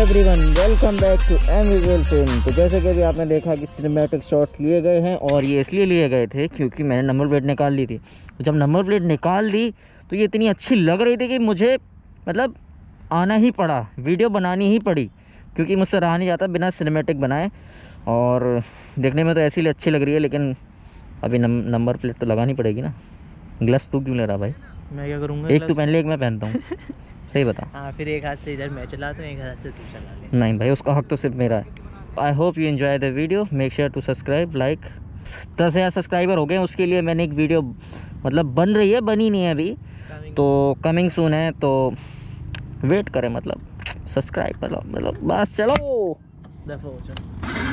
Everyone, welcome back to V.F.M. तो जैसे कि अभी आपने देखा कि सिनेमैटिक शॉट्स लिए गए हैं और ये इसलिए लिए गए थे क्योंकि मैंने नंबर प्लेट निकाल ली थी। तो जब नंबर प्लेट निकाल दी तो ये इतनी अच्छी लग रही थी कि मुझे मतलब आना ही पड़ा, वीडियो बनानी ही पड़ी, क्योंकि मुझसे रहा नहीं जाता बिना सिनेमैटिक बनाए। और देखने में तो ऐसी अच्छी लग रही है, लेकिन अभी नंबर प्लेट तो लगानी पड़ेगी ना। ग्लव्स तू क्यों ले रहा भाई? मैं क्या करूँगा? एक तू पहन ले, एक मैं पहनता हूँ। सही बता। हाँ, फिर एक हाथ से इधर मैं चलाता हूँ, एक हाथ से तू चला ले। नहीं भाई, उसका हक तो सिर्फ मेरा है। I hope you enjoy the video, make sure to subscribe, like. 10,000 subscriber हो गए, उसके लिए मैंने एक वीडियो मतलब बन रही है, बनी नहीं है अभी, तो कमिंग सून है, तो वेट करें, मतलब सब्सक्राइब मतलब बस चलो। दफा हो चल।